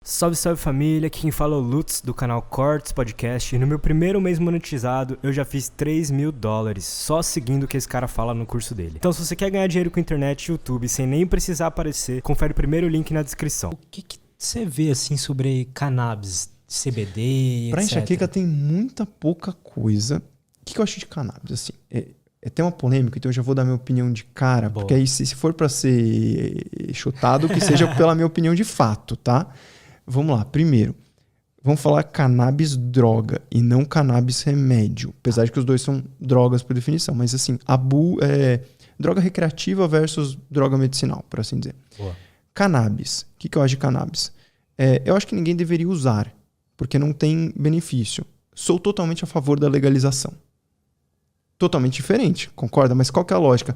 Salve, salve família, aqui quem fala é o Lutz do canal Cortes Podcast e no meu primeiro mês monetizado eu já fiz $3.000 só seguindo o que esse cara fala no curso dele. Então se você quer ganhar dinheiro com internet e YouTube sem nem precisar aparecer, confere o primeiro link na descrição. O que você vê assim sobre cannabis, CBD, Pra etc? enxaqueca tem muita pouca coisa. O que eu acho de cannabis? Assim, é até uma polêmica, então eu já vou dar minha opinião de cara, Boa. porque aí se for pra ser chutado, que seja pela minha opinião de fato, tá? Vamos lá, primeiro, vamos falar cannabis droga e não cannabis remédio, apesar de que os dois são drogas por definição, mas assim, droga recreativa versus droga medicinal, por assim dizer. Boa. Cannabis, o que eu acho de cannabis? Eu acho que ninguém deveria usar, porque não tem benefício. Sou totalmente a favor da legalização. Totalmente diferente, concorda? Mas qual que é a lógica?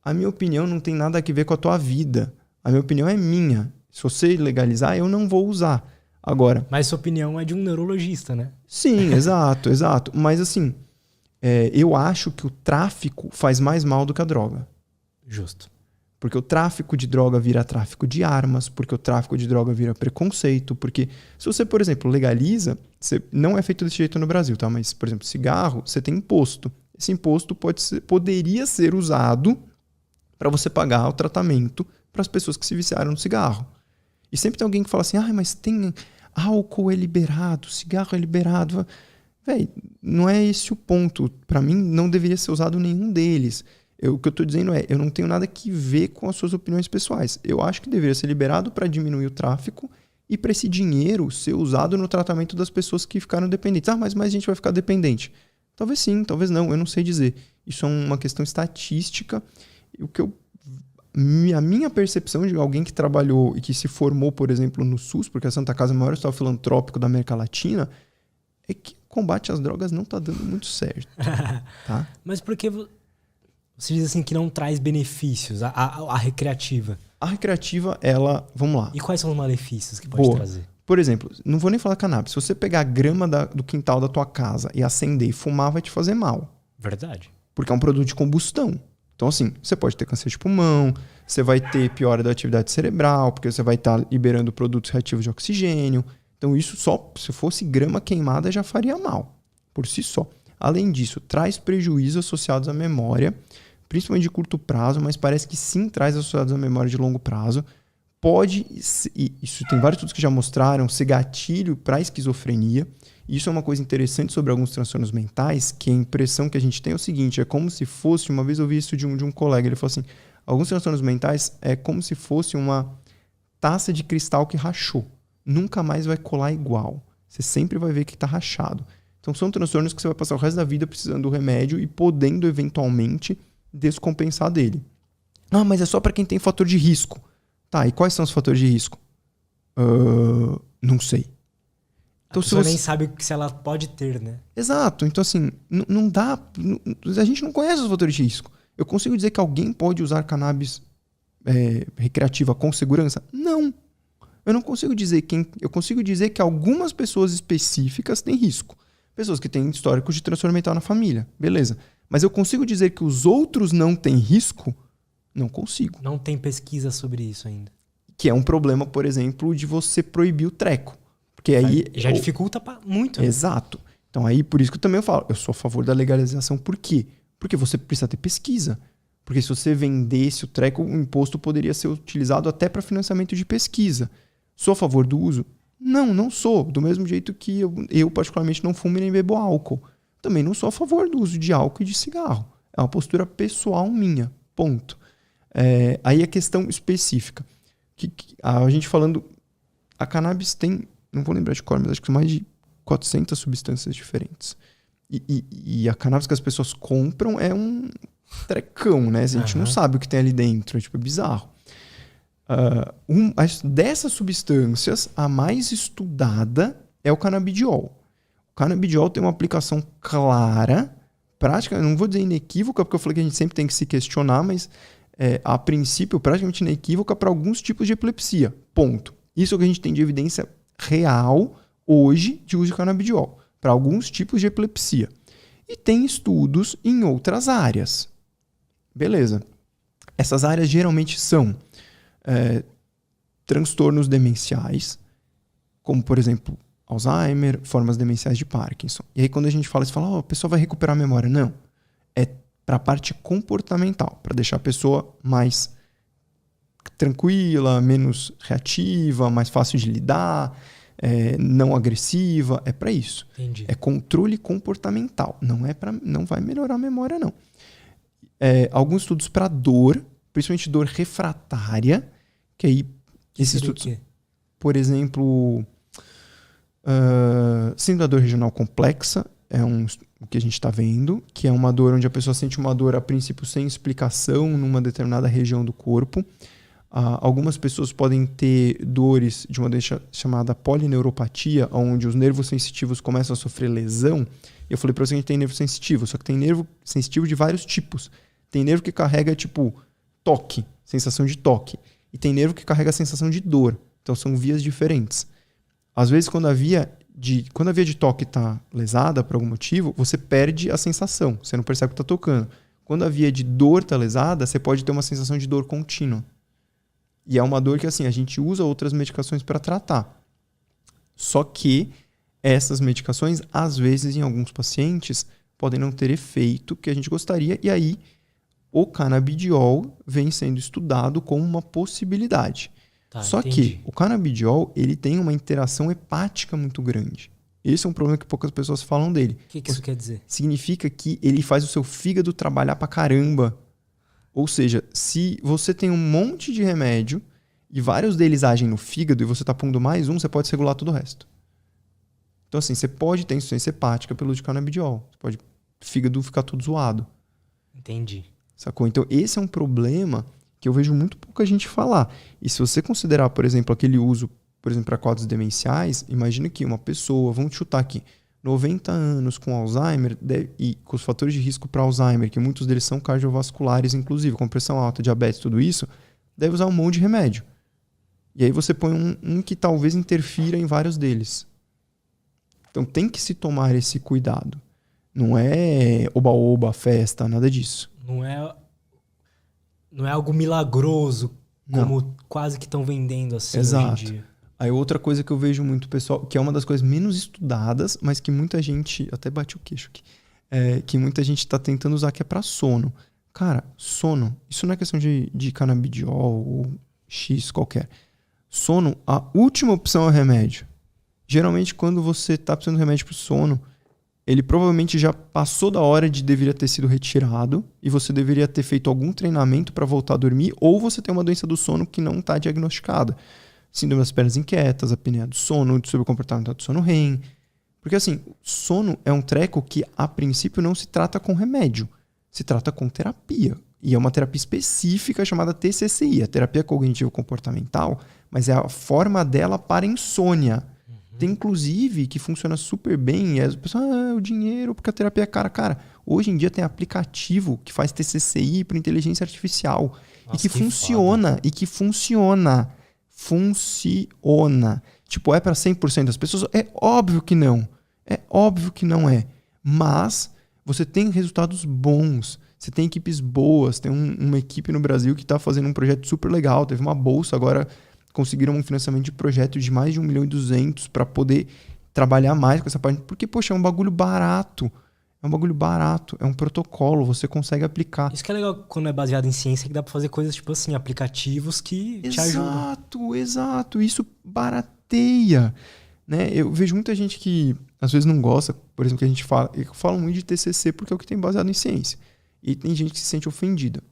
A minha opinião não tem nada a ver com a tua vida. A minha opinião é minha. Se você legalizar, eu não vou usar. Agora... Mas sua opinião é de um neurologista, né? Sim, exato, exato. Mas assim, eu acho que o tráfico faz mais mal do que a droga. Justo. Porque o tráfico de droga vira tráfico de armas, porque o tráfico de droga vira preconceito, porque se você, por exemplo, legaliza, não é feito desse jeito no Brasil, tá? Mas, por exemplo, cigarro, você tem imposto. Esse imposto poderia ser usado para você pagar o tratamento para as pessoas que se viciaram no cigarro. E sempre tem alguém que fala assim, mas tem álcool é liberado, cigarro é liberado. Véi, não é esse o ponto. Para mim, não deveria ser usado nenhum deles. O que eu estou dizendo eu não tenho nada que ver com as suas opiniões pessoais. Eu acho que deveria ser liberado para diminuir o tráfico e para esse dinheiro ser usado no tratamento das pessoas que ficaram dependentes. Mas mais gente vai ficar dependente. Talvez sim, talvez não, eu não sei dizer. Isso é uma questão estatística. A minha percepção de alguém que trabalhou e que se formou, por exemplo, no SUS, porque a Santa Casa é o maior hospital filantrópico da América Latina, é que o combate às drogas não está dando muito certo. Tá? Mas por que você diz assim que não traz benefícios, a recreativa? A recreativa, vamos lá. E quais são os malefícios que pode trazer? Por exemplo, não vou nem falar cannabis. Se você pegar a grama do quintal da tua casa e acender e fumar, vai te fazer mal. Verdade. Porque é um produto de combustão. Então, assim, você pode ter câncer de pulmão, você vai ter piora da atividade cerebral, porque você vai estar liberando produtos reativos de oxigênio. Então, isso só, se fosse grama queimada, já faria mal, por si só. Além disso, traz prejuízos associados à memória, principalmente de curto prazo, mas parece que sim traz associados à memória de longo prazo. Pode, isso tem vários estudos que já mostraram, ser gatilho para esquizofrenia. Isso é uma coisa interessante sobre alguns transtornos mentais, que a impressão que a gente tem é o seguinte, é como se fosse, uma vez eu vi isso de um colega, ele falou assim, alguns transtornos mentais é como se fosse uma taça de cristal que rachou. Nunca mais vai colar igual. Você sempre vai ver que está rachado. Então são transtornos que você vai passar o resto da vida precisando do remédio e podendo eventualmente descompensar dele. Mas é só para quem tem fator de risco. Tá, e quais são os fatores de risco? Não sei. Então, a pessoa nem sabe se ela pode ter, né? Exato. Então, assim, não dá... a gente não conhece os fatores de risco. Eu consigo dizer que alguém pode usar cannabis recreativa com segurança? Não. Eu não consigo dizer eu consigo dizer que algumas pessoas específicas têm risco. Pessoas que têm histórico de transtorno mental na família. Beleza. Mas eu consigo dizer que os outros não têm risco? Não consigo. Não tem pesquisa sobre isso ainda. Que é um problema, por exemplo, de você proibir o treco. Porque aí... Já dificulta muito. Exato. Então aí, por isso que eu também falo, eu sou a favor da legalização. Por quê? Porque você precisa ter pesquisa. Porque se você vendesse o treco, o imposto poderia ser utilizado até para financiamento de pesquisa. Sou a favor do uso? Não sou. Do mesmo jeito que eu particularmente não fumo e nem bebo álcool. Também não sou a favor do uso de álcool e de cigarro. É uma postura pessoal minha. Ponto. Aí a questão específica. A gente falando... A cannabis tem... Não vou lembrar de cor, mas acho que são mais de 400 substâncias diferentes. E a cannabis que as pessoas compram é um trecão, né? A gente não sabe o que tem ali dentro. É bizarro. Dessas substâncias, a mais estudada é o canabidiol. O canabidiol tem uma aplicação clara, prática, não vou dizer inequívoca, porque eu falei que a gente sempre tem que se questionar, mas a princípio praticamente inequívoca para alguns tipos de epilepsia. Ponto. Isso é o que a gente tem de evidência real hoje de uso de canabidiol para alguns tipos de epilepsia. E tem estudos em outras áreas. Beleza. Essas áreas geralmente são transtornos demenciais, como, por exemplo, Alzheimer, formas demenciais de Parkinson. E aí quando a gente fala isso, fala, a pessoa vai recuperar a memória. Não. É para a parte comportamental, para deixar a pessoa mais tranquila, menos reativa, mais fácil de lidar, não agressiva. É para isso. Entendi. É controle comportamental. Não vai melhorar a memória, não. Alguns estudos para dor, principalmente dor refratária, que aí esses estudos, por exemplo, síndrome da dor regional complexa é o que a gente está vendo, que é uma dor onde a pessoa sente uma dor a princípio sem explicação numa determinada região do corpo. Algumas pessoas podem ter dores de uma doença chamada polineuropatia, onde os nervos sensitivos começam a sofrer lesão. Eu falei para você que a gente tem nervo sensitivo, só que tem nervo sensitivo de vários tipos. Tem nervo que carrega tipo toque, sensação de toque. E tem nervo que carrega a sensação de dor. Então são vias diferentes. Às vezes quando a via de toque está lesada por algum motivo, você perde a sensação. Você não percebe que está tocando. Quando a via de dor está lesada, você pode ter uma sensação de dor contínua. E é uma dor que assim, a gente usa outras medicações para tratar. Só que essas medicações, às vezes, em alguns pacientes, podem não ter efeito que a gente gostaria. E aí, o canabidiol vem sendo estudado como uma possibilidade. Só entendi. que o canabidiol ele tem uma interação hepática muito grande. Esse é um problema que poucas pessoas falam dele. O que isso quer dizer? Significa que ele faz o seu fígado trabalhar pra caramba. Ou seja, se você tem um monte de remédio e vários deles agem no fígado e você tá pondo mais um, você pode regular todo o resto. Então assim, você pode ter insuficiência hepática pelo uso de canabidiol. Você pode o fígado ficar todo zoado. Entendi. Sacou? Então esse é um problema que eu vejo muito pouca gente falar. E se você considerar, por exemplo, aquele uso, por exemplo, para quadros demenciais, imagina que uma pessoa, vamos chutar aqui, 90 anos com Alzheimer e com os fatores de risco para Alzheimer, que muitos deles são cardiovasculares, inclusive, com pressão alta, diabetes, tudo isso, deve usar um monte de remédio. E aí você põe um que talvez interfira em vários deles. Então tem que se tomar esse cuidado. Não é oba-oba, festa, nada disso. Não é algo milagroso, como Não. quase que estão vendendo assim Exato. hoje em dia. Aí outra coisa que eu vejo muito, pessoal, que é uma das coisas menos estudadas, mas que muita gente, até bate o queixo aqui, que muita gente está tentando usar, que é para sono. Cara, sono, isso não é questão de canabidiol ou X qualquer. Sono, a última opção é o remédio. Geralmente quando você está precisando de remédio para sono, ele provavelmente já passou da hora de deveria ter sido retirado e você deveria ter feito algum treinamento para voltar a dormir, ou você tem uma doença do sono que não está diagnosticada. Síndrome das pernas inquietas, apneia do sono, sobre o comportamento do sono REM. Porque assim, sono é um treco que a princípio não se trata com remédio, se trata com terapia. E é uma terapia específica chamada TCCI, a terapia cognitivo-comportamental, mas é a forma dela para insônia. Tem inclusive que funciona super bem, e as pessoas, o dinheiro, porque a terapia é cara. Cara, hoje em dia tem aplicativo que faz TCCI por inteligência artificial. Nossa, e que funciona, foda. E que funciona. Funciona. Tipo, é para 100% das pessoas? É óbvio que não. É óbvio que não é. Mas você tem resultados bons. Você tem equipes boas. Tem uma equipe no Brasil que está fazendo um projeto super legal. Teve uma bolsa agora. Conseguiram um financiamento de projeto de mais de 1.200.000 para poder trabalhar mais com essa parte. Porque, poxa, é um bagulho barato. É um bagulho barato. É um protocolo. Você consegue aplicar. Isso que é legal quando é baseado em ciência, que dá para fazer coisas tipo assim, aplicativos que te ajudam. Exato. Isso barateia. Né? Eu vejo muita gente que às vezes não gosta, por exemplo, que a gente fala. Eu falo muito de TCC porque é o que tem baseado em ciência. E tem gente que se sente ofendida.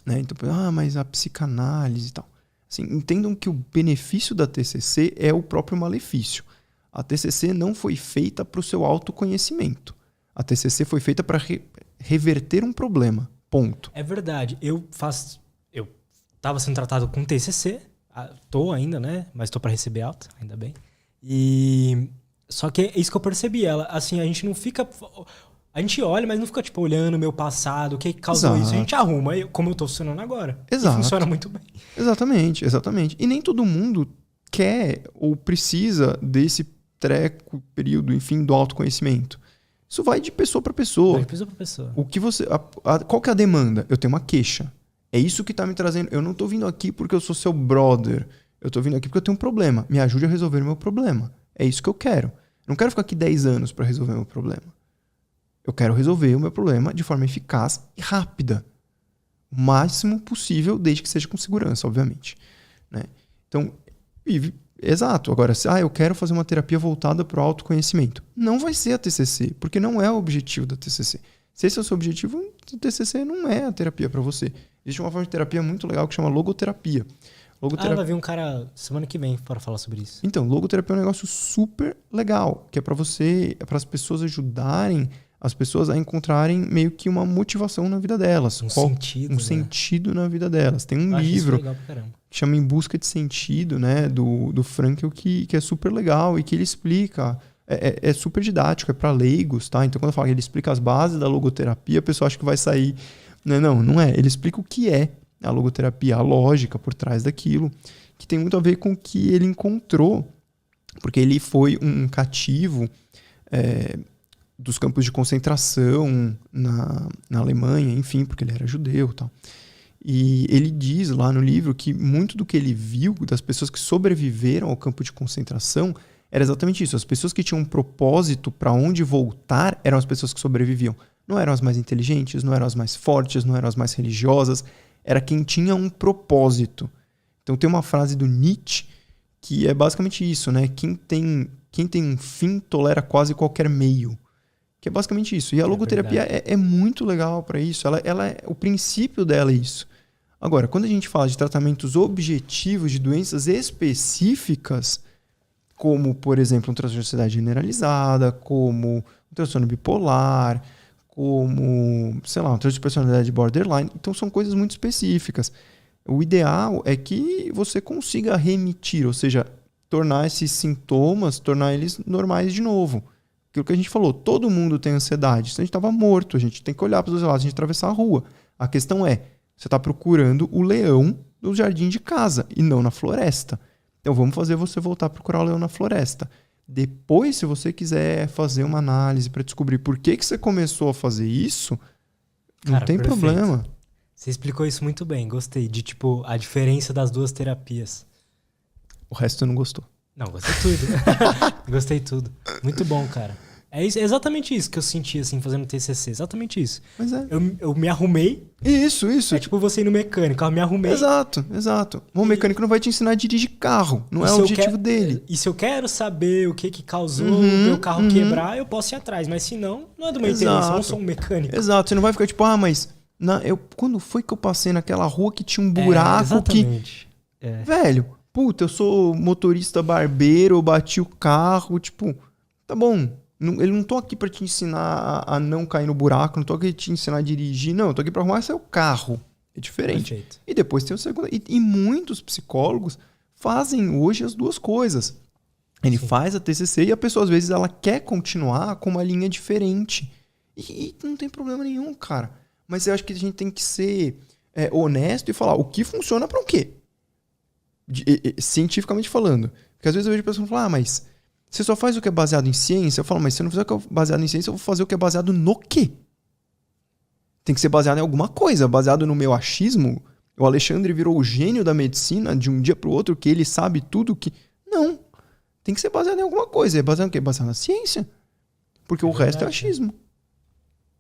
Né? Então, mas a psicanálise e tal. Assim, entendam que o benefício da TCC é o próprio malefício. A TCC não foi feita para o seu autoconhecimento. A TCC foi feita para reverter um problema. Ponto. É verdade. Eu estava sendo tratado com TCC. Tô ainda, né? Mas tô para receber alta, ainda bem. Só que é isso que eu percebi. Assim, a gente não fica... A gente olha, mas não fica tipo olhando o meu passado, o que causou isso. A gente arruma, como eu tô funcionando agora. Exato. E funciona muito bem. Exatamente. E nem todo mundo quer ou precisa desse período, enfim, do autoconhecimento. Isso vai de pessoa para pessoa. Vai de pessoa para pessoa. O que você, qual que é a demanda? Eu tenho uma queixa. É isso que tá me trazendo. Eu não tô vindo aqui porque eu sou seu brother. Eu tô vindo aqui porque eu tenho um problema. Me ajude a resolver o meu problema. É isso que eu quero. Eu não quero ficar aqui 10 anos para resolver o meu problema. Eu quero resolver o meu problema de forma eficaz e rápida. O máximo possível, desde que seja com segurança, obviamente. Né? Então, exato. Agora, eu quero fazer uma terapia voltada para o autoconhecimento. Não vai ser a TCC, porque não é o objetivo da TCC. Se esse é o seu objetivo, a TCC não é a terapia para você. Existe uma forma de terapia muito legal que chama logoterapia. Vai vir um cara semana que vem para falar sobre isso. Então, logoterapia é um negócio super legal, que é para as pessoas ajudarem as pessoas a encontrarem meio que uma motivação na vida delas. Um sentido na vida delas. Tem um livro que chama Em Busca de Sentido, né, do Frankl, que é super legal e que ele explica, é super didático, é para leigos, tá? Então, quando eu falo que ele explica as bases da logoterapia, a pessoa acha que vai sair... Não é. Ele explica o que é a logoterapia, a lógica por trás daquilo, que tem muito a ver com o que ele encontrou, porque ele foi um cativo dos campos de concentração na Alemanha, enfim, porque ele era judeu e tal. E ele diz lá no livro que muito do que ele viu das pessoas que sobreviveram ao campo de concentração era exatamente isso. As pessoas que tinham um propósito para onde voltar eram as pessoas que sobreviviam. Não eram as mais inteligentes, não eram as mais fortes, não eram as mais religiosas. Era quem tinha um propósito. Então tem uma frase do Nietzsche que é basicamente isso, né? Quem tem um fim tolera quase qualquer meio. Que é basicamente isso. E a logoterapia é muito legal para isso. O princípio dela é isso. Agora, quando a gente fala de tratamentos objetivos de doenças específicas, como, por exemplo, um transtorno de ansiedade generalizada, como um transtorno bipolar, como, sei lá, um transtorno de personalidade borderline. Então, são coisas muito específicas. O ideal é que você consiga remitir, ou seja, tornar esses sintomas, tornar eles normais de novo. Aquilo que a gente falou, todo mundo tem ansiedade. Se a gente estava morto, a gente tem que olhar para os dois lados, a gente atravessar a rua. A questão é, você está procurando o leão no jardim de casa e não na floresta. Então, vamos fazer você voltar a procurar o leão na floresta. Depois, se você quiser fazer uma análise para descobrir por que você começou a fazer isso, não tem problema. Você explicou isso muito bem, gostei. De, tipo, a diferença das duas terapias. O resto não gostou. Não, gostei tudo. Gostei tudo. Muito bom, cara. É exatamente isso que eu senti, assim, fazendo TCC. Exatamente isso. Mas é. Eu me arrumei. Isso. É tipo você ir no mecânico. Eu me arrumei. Exato. O mecânico não vai te ensinar a dirigir carro. Não é o objetivo dele. E se eu quero saber o que causou o meu carro quebrar, eu posso ir atrás. Mas se não, não é do meu interesse. Eu não sou um mecânico. Exato. Você não vai ficar tipo, mas... quando foi que eu passei naquela rua que tinha um buraco exatamente. Velho, puta, eu sou motorista barbeiro, eu bati o carro, tipo... Tá bom. Ele não tô aqui pra te ensinar a não cair no buraco, não tô aqui pra te ensinar a dirigir, não, eu tô aqui pra arrumar seu carro. É diferente. Perfeito. E depois tem o segundo. E muitos psicólogos fazem hoje as duas coisas. Ele faz a TCC e a pessoa, às vezes, ela quer continuar com uma linha diferente. E não tem problema nenhum, cara. Mas eu acho que a gente tem que ser honesto e falar o que funciona pra o quê? Cientificamente falando. Porque às vezes eu vejo pessoas falar, mas... Você só faz o que é baseado em ciência? Eu falo, mas se eu não fizer o que é baseado em ciência, eu vou fazer o que é baseado no quê? Tem que ser baseado em alguma coisa. Baseado no meu achismo, o Alexandre virou o gênio da medicina de um dia pro outro, que ele sabe tudo que... Não. Tem que ser baseado em alguma coisa. É baseado em quê? Baseado na ciência. Porque o resto é achismo.